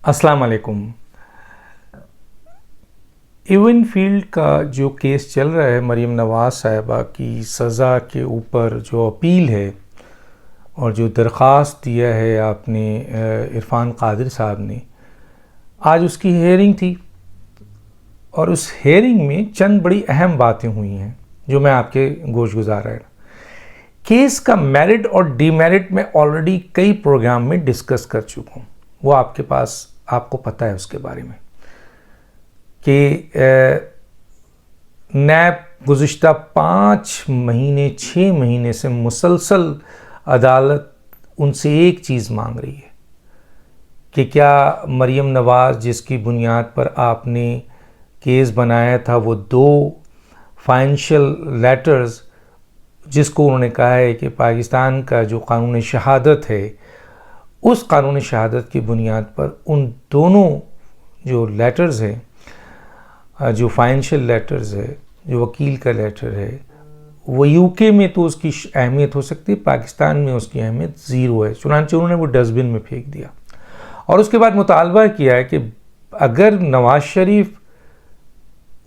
अस्सलाम वालेकुम। Even field का जो केस चल रहा है, मरीम नवाज़ साहिबा की सज़ा के ऊपर जो अपील है और जो दरख्वास्त दिया है आपने इरफान कादिर साहब ने, आज उसकी हेयरिंग थी और उस हेयरिंग में चंद बड़ी अहम बातें हुई हैं जो मैं आपके गोश गुजार है। केस का मेरिट और डीमेरिट मैं ऑलरेडी कई प्रोग्राम में डिस्कस कर चुका हूँ, वो आपके पास आपको पता है उसके बारे में कि नैब गुज़िश्ता 5 महीने 6 महीने से मुसलसल अदालत उनसे एक चीज़ मांग रही है कि क्या मरीम नवाज़ जिसकी बुनियाद पर आपने केस बनाया था, वो 2 फाइनेंशियल लेटर्स जिसको उन्होंने कहा है कि पाकिस्तान का जो कानून शहादत है, उस कानून शहादत की बुनियाद पर उन दोनों जो लेटर्स हैं, जो फाइनेंशियल लेटर्स है, जो वकील का लेटर है, वो यूके में तो उसकी अहमियत हो सकती है, पाकिस्तान में उसकी अहमियत ज़ीरो है। चुनांचे उन्होंने वो डस्टबिन में फेंक दिया और उसके बाद मुतालबा किया है कि अगर नवाज़ शरीफ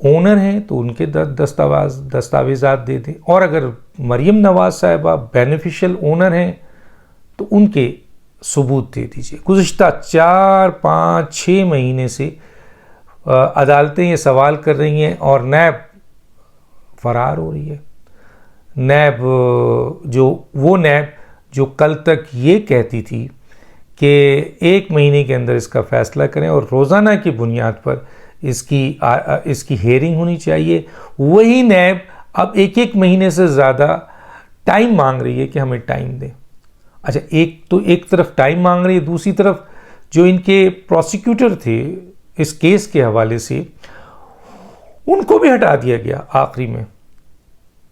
ओनर हैं तो उनके दस्तावेज़ात दे दें, और अगर मरीम नवाज़ साहिबा बेनिफिशियल ओनर हैं तो उनके सबूत दे दीजिए। गुज़िश्ता 4, 5, 6 महीने से अदालतें ये सवाल कर रही हैं और नैब फरार हो रही है। नैब जो कल तक ये कहती थी कि 1 महीने के अंदर इसका फ़ैसला करें और रोज़ाना की बुनियाद पर इसकी हेयरिंग होनी चाहिए, वही नैब अब 1 महीने से ज़्यादा टाइम मांग रही है कि हमें टाइम दें। अच्छा, एक तरफ टाइम मांग रही है, दूसरी तरफ जो इनके प्रोसिक्यूटर थे इस केस के हवाले से, उनको भी हटा दिया गया। आखिरी में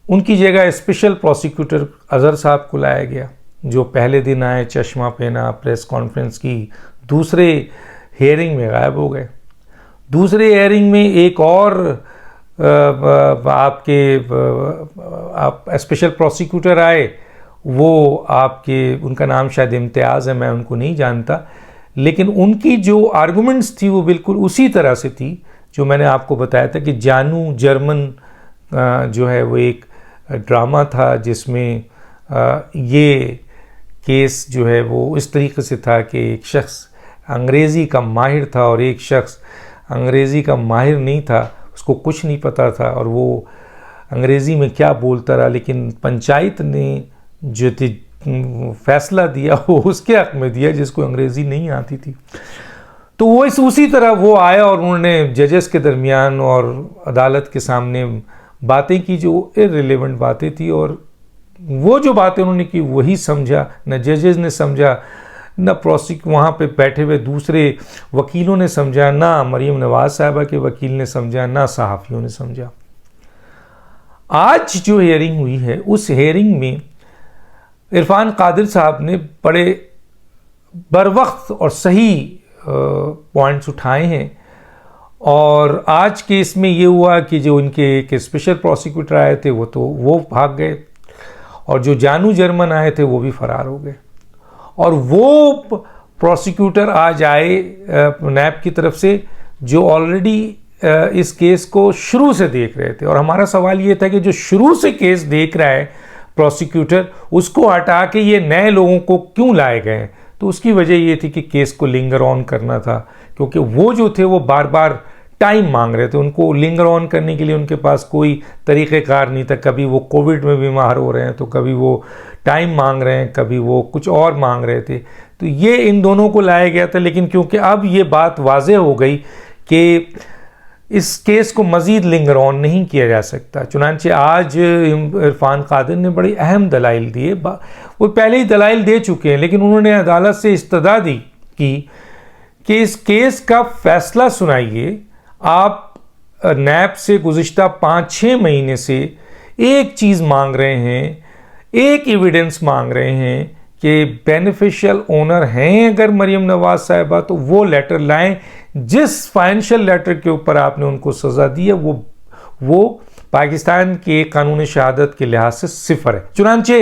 उनकी जगह स्पेशल प्रोसिक्यूटर अजहर साहब को लाया गया, जो पहले दिन आए, चश्मा पहना, प्रेस कॉन्फ्रेंस की, दूसरे हेयरिंग में गायब हो गए। दूसरे हेयरिंग में एक और स्पेशल प्रोसिक्यूटर आए, वो उनका नाम शायद इम्तियाज़ है, मैं उनको नहीं जानता, लेकिन उनकी जो आर्गुमेंट्स थी वो बिल्कुल उसी तरह से थी जो मैंने आपको बताया था कि जानू जर्मन जो है वो एक ड्रामा था जिसमें ये केस जो है वो इस तरीके से था कि एक शख्स अंग्रेज़ी का माहिर था और एक शख्स अंग्रेज़ी का माहिर नहीं था, उसको कुछ नहीं पता था और वो अंग्रेज़ी में क्या बोलता रहा, लेकिन पंचायत ने जो फैसला दिया वो उसके हक़ में दिया जिसको अंग्रेज़ी नहीं आती थी। तो वो उसी तरह वो आया और उन्होंने जजेस के दरमियान और अदालत के सामने बातें की जो इररिलेवेंट बातें थी, और वो जो बातें उन्होंने की वही समझा, न जजेस ने समझा, न वहाँ पे बैठे हुए दूसरे वकीलों ने समझा, ना मरीम नवाज़ साहिबा के वकील ने समझा, ना सहाफ़ियों ने समझा। आज जो हेयरिंग हुई है, उस हेयरिंग में इरफान कादिर साहब ने बड़े बरवक्त और सही पॉइंट्स उठाए हैं, और आज केस में ये हुआ कि जो इनके एक स्पेशल प्रोसिक्यूटर आए थे वो भाग गए, और जो जानू जर्मन आए थे वो भी फरार हो गए, और वो प्रोसिक्यूटर आज आए नैब की तरफ से जो ऑलरेडी इस केस को शुरू से देख रहे थे। और हमारा सवाल ये था कि जो शुरू से केस देख रहा है प्रोसिक्यूटर, उसको हटा के ये नए लोगों को क्यों लाए गए? तो उसकी वजह ये थी कि केस को लिंगर ऑन करना था, क्योंकि वो जो थे वो बार बार टाइम मांग रहे थे। उनको लिंगर ऑन करने के लिए उनके पास कोई तरीक़ेकार नहीं था। कभी वो कोविड में बीमार हो रहे हैं तो कभी वो टाइम मांग रहे हैं, कभी वो कुछ और मांग रहे थे, तो ये इन दोनों को लाया गया था। लेकिन क्योंकि अब ये बात वाज़े हो गई कि इस केस को मज़ीद लिंगर ऑन नहीं किया जा सकता, चुनांचे आज इरफान कादिर ने बड़ी अहम दलाइल दिए। वो पहले ही दलाइल दे चुके हैं, लेकिन उन्होंने अदालत से इस्तदा दी कि इस केस का फ़ैसला सुनाइए। आप नैब से गुज़िश्ता 5-6 महीने से एक चीज़ मांग रहे हैं, एक एविडेंस मांग रहे हैं कि बेनिफिशियल ओनर हैं अगर मरीम नवाज़ साहिबा, तो वो लेटर लाएं जिस फाइनेंशियल लेटर के ऊपर आपने उनको सज़ा दी है वो पाकिस्तान के कानून शहादत के लिहाज से सिफर है। चुनांचे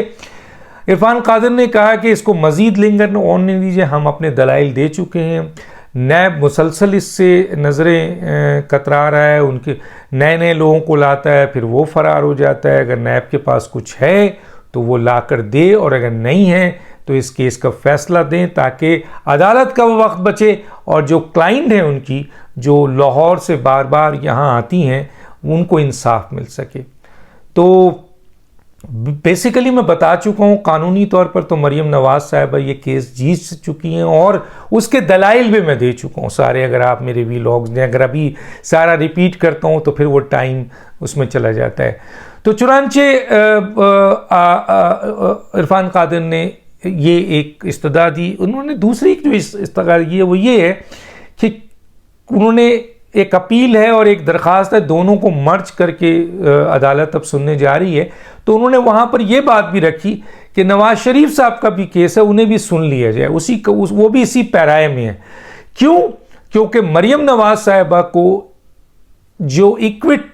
इरफान कादिर ने कहा कि इसको मज़ीद लिंगर ऑन नहीं दीजिए, हम अपने दलाइल दे चुके हैं। नैब मुसलसल इससे नज़रें कतरा रहा है, उनके नए नए लोगों को लाता है, फिर वो फ़रार हो जाता है। अगर नैब के पास कुछ है तो वो ला कर दे, और अगर नहीं है तो इस केस का फ़ैसला दें ताकि अदालत का वो वक्त बचे और जो क्लाइंट हैं उनकी, जो लाहौर से बार बार यहाँ आती हैं, उनको इंसाफ मिल सके। तो बेसिकली मैं बता चुका हूँ, कानूनी तौर पर तो मरीम नवाज़ साहिबा ये केस जीत चुकी हैं और उसके दलाइल भी मैं दे चुका हूँ सारे। अगर आप मेरे वीलॉग्स दें, अगर अभी सारा रिपीट करता हूँ तो फिर वो टाइम उसमें चला जाता है। तो चुनांचे इरफान कादिर ने ये एक इस्तदा दी। उन्होंने दूसरी जो इस्तदा दी है वो ये है कि उन्होंने एक अपील है और एक दरख्वास्त है, दोनों को मर्ज करके अदालत अब सुनने जा रही है। तो उन्होंने वहाँ पर यह बात भी रखी कि नवाज शरीफ साहब का भी केस है, उन्हें भी सुन लिया जाए, वो भी इसी पैराए में है। क्यों? क्योंकि मरीम नवाज साहिबा को जो इक्विट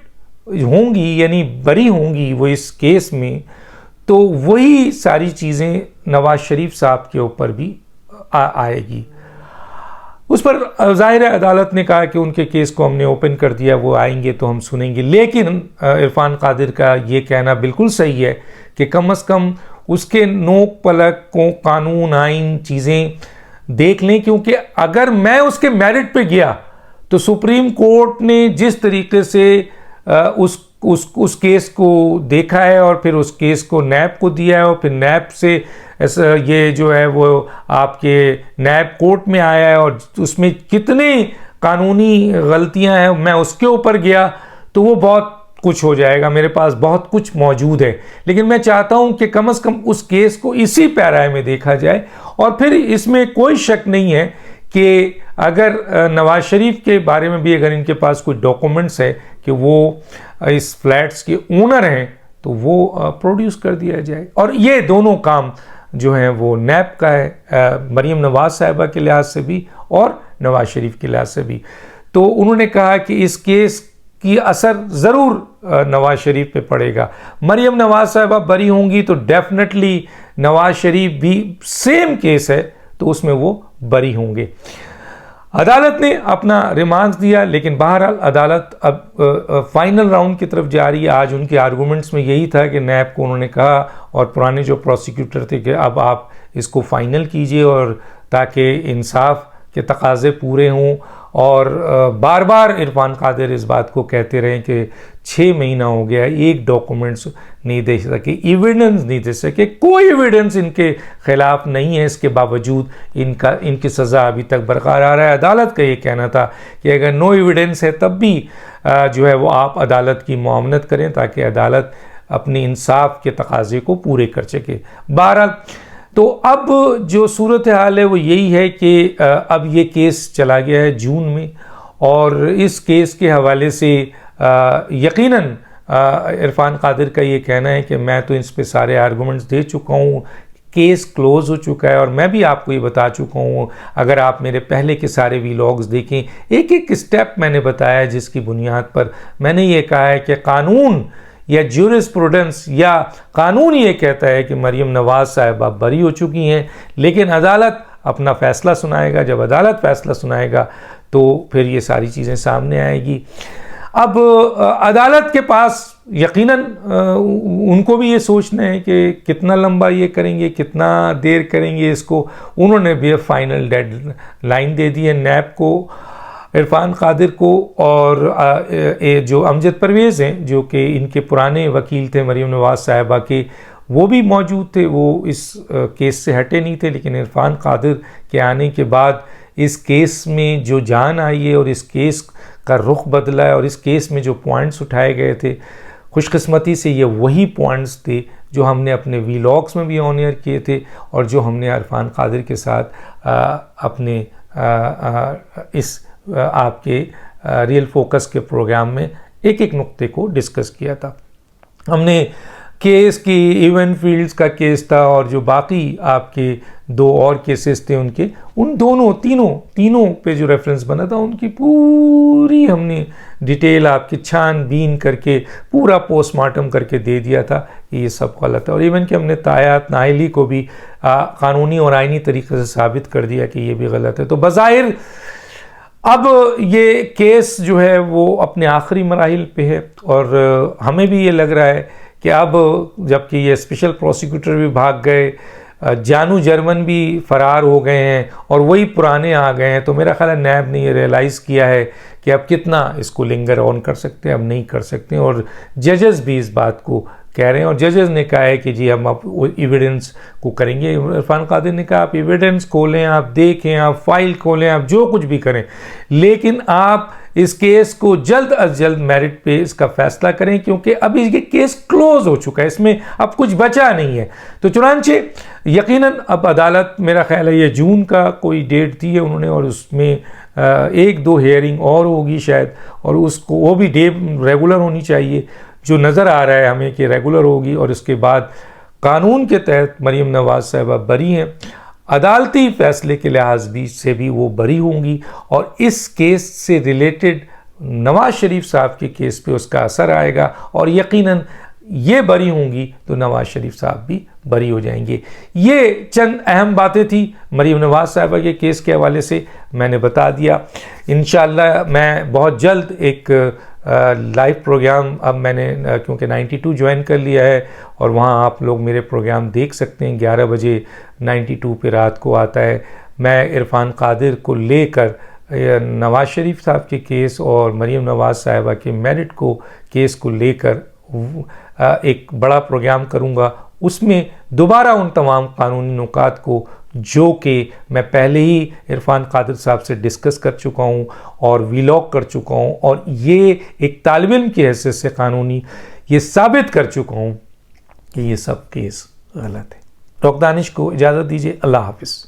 होंगी यानी बरी होंगी वो इस केस में, तो वही सारी चीज़ें नवाज शरीफ साहब के ऊपर भी आएगी। उस पर ज़ाहिर है अदालत ने कहा कि उनके केस को हमने ओपन कर दिया, वो आएंगे तो हम सुनेंगे। लेकिन इरफान कादिर का ये कहना बिल्कुल सही है कि कम से कम उसके नोक पलक को कानून आइन चीज़ें देख लें, क्योंकि अगर मैं उसके मेरिट पे गया तो सुप्रीम कोर्ट ने जिस तरीके से उस केस को देखा है और फिर उस केस को नैब को दिया है और फिर नैब से ये जो है वो आपके नैब कोर्ट में आया है और उसमें कितनी कानूनी गलतियां हैं, मैं उसके ऊपर गया तो वो बहुत कुछ हो जाएगा, मेरे पास बहुत कुछ मौजूद है। लेकिन मैं चाहता हूं कि कम से कम उस केस को इसी पैराए में देखा जाए। और फिर इसमें कोई शक नहीं है कि अगर नवाज शरीफ के बारे में भी अगर इनके पास कोई डॉक्यूमेंट्स है कि वो इस फ्लैट्स के ओनर हैं तो वो प्रोड्यूस कर दिया जाए। और ये दोनों काम जो है वो नैब का है, मरीम नवाज साहिबा के लिहाज से भी और नवाज शरीफ के लिहाज से भी। तो उन्होंने कहा कि इस केस की असर ज़रूर नवाज शरीफ पे पड़ेगा। मरीम नवाज साहिबा बरी होंगी तो डेफिनेटली नवाज शरीफ भी सेम केस है तो उसमें वो बरी होंगे। अदालत ने अपना रिमांड दिया, लेकिन बहरहाल अदालत अब फाइनल राउंड की तरफ जा रही है। आज उनके आर्गूमेंट्स में यही था कि नैब को उन्होंने कहा और पुराने जो प्रोसिक्यूटर थे कि अब आप इसको फाइनल कीजिए और ताकि इंसाफ के तकाजे पूरे हों। और बार बार इरफान कादिर इस बात को कहते रहे कि 6 महीना हो गया, एक डॉक्यूमेंट्स नहीं दे सके, एविडेंस नहीं दे सके, कोई एविडेंस इनके खिलाफ नहीं है। इसके बावजूद इनकी सज़ा अभी तक बरकरार है। अदालत का ये कहना था कि अगर नो एविडेंस है तब भी जो है वो आप अदालत की मुआवनत करें ताकि अदालत अपने इंसाफ के तकाजे को पूरे कर सके। बहरहाल तो अब जो सूरत हाल है वो यही है कि अब ये केस चला गया है जून में, और इस केस के हवाले से यकीनन इरफान कादिर का ये कहना है कि मैं तो इस पे सारे आर्गूमेंट्स दे चुका हूँ, केस क्लोज हो चुका है। और मैं भी आपको ये बता चुका हूँ, अगर आप मेरे पहले के सारे वीलॉग्स देखें, एक एक स्टेप मैंने बताया है जिसकी बुनियाद पर मैंने ये कहा है कि कानून या ज्यूरिस्प्रूडेंस या कानून ये कहता है कि मरीम नवाज साहिबा बरी हो चुकी हैं, लेकिन अदालत अपना फ़ैसला सुनाएगा। जब अदालत फ़ैसला सुनाएगा तो फिर ये सारी चीज़ें सामने आएगी। अब अदालत के पास यकीनन उनको भी ये सोचना है कि कितना लंबा ये करेंगे, कितना देर करेंगे इसको। उन्होंने भी फाइनल डेड लाइन दे दी है नैब को, इरफान कादिर को, और जो अमजद परवेज़ हैं जो कि इनके पुराने वकील थे मरीम नवाज साहिबा के, वो भी मौजूद थे, वो इस केस से हटे नहीं थे। लेकिन इरफान कादिर के आने के बाद इस केस में जो जान आई है और इस केस का रुख बदला है और इस केस में जो पॉइंट्स उठाए गए थे, खुशकिस्मती से ये वही पॉइंट्स थे जो हमने अपने वीलॉग्स में भी ऑन एयर किए थे और जो हमने इरफान कादिर के साथ अपने इस आपके रियल फोकस के प्रोग्राम में एक एक नुक्ते को डिस्कस किया था। हमने केस की इवेंट फील्ड्स का केस था और जो बाकी आपके 2 और केसेस थे उनके, उन दोनों तीनों पे जो रेफरेंस बना था उनकी पूरी हमने डिटेल आपकी छानबीन करके पूरा पोस्टमार्टम करके दे दिया था कि ये सब गलत है। और इवन कि हमने तायात नाइली को भी कानूनी और आइनी तरीके से साबित कर दिया कि ये भी गलत है। तो बज़ाहिर अब ये केस जो है वो अपने आखिरी मराहिल पे है और हमें भी ये लग रहा है कि अब जबकि ये स्पेशल प्रोसिक्यूटर भी भाग गए, जानू जर्मन भी फरार हो गए हैं और वही पुराने आ गए हैं, तो मेरा ख्याल है नैब ने ये रियलाइज़ किया है कि अब कितना इसको लिंगर ऑन कर सकते हैं, अब नहीं कर सकते हैं। और जजेस भी इस बात को कह रहे हैं और जजेस ने कहा है कि जी हम अब एविडेंस को करेंगे। इरफान कादिर ने कहा आप एविडेंस खोलें, आप देखें, आप फाइल खोलें, आप जो कुछ भी करें, लेकिन आप इस केस को जल्द अज जल्द मेरिट पे इसका फैसला करें, क्योंकि अभी ये केस क्लोज हो चुका है, इसमें अब कुछ बचा नहीं है। तो चुनांचे यकीनन अब अदालत, मेरा ख्याल है ये जून का कोई डेट दी है उन्होंने, और उसमें 1-2 हेयरिंग और होगी शायद, और उसको वो भी डे रेगुलर होनी चाहिए, जो नज़र आ रहा है हमें कि रेगुलर होगी। और इसके बाद कानून के तहत मरीम नवाज़ साहिबा बरी हैं, अदालती फैसले के लिहाज भी से भी वो बरी होंगी, और इस केस से रिलेटेड नवाज़ शरीफ साहब के केस पे उसका असर आएगा, और यकीनन ये बरी होंगी तो नवाज़ शरीफ साहब भी बरी हो जाएंगे। ये चंद अहम बातें थी मरीम नवाज़ साहिबा के केस के हवाले से, मैंने बता दिया। इंशाअल्लाह मैं बहुत जल्द एक लाइव प्रोग्राम, अब मैंने क्योंकि 92 ज्वाइन कर लिया है और वहाँ आप लोग मेरे प्रोग्राम देख सकते हैं, 11 बजे 92 पे रात को आता है। मैं इरफान कादिर को लेकर नवाज़ शरीफ साहब के केस और मरीम नवाज़ साहिबा के मेरिट को केस को लेकर एक बड़ा प्रोग्राम करूँगा। उसमें दोबारा उन तमाम कानूनी नुकात को जो कि मैं पहले ही इरफान कादिर साहब से डिस्कस कर चुका हूँ और वीलॉग कर चुका हूँ, और ये एक तालिब इल्म की हैसियत से कानूनी ये साबित कर चुका हूँ कि ये सब केस गलत है। डॉक्टर दानिश को इजाज़त दीजिए। अल्लाह हाफिज़।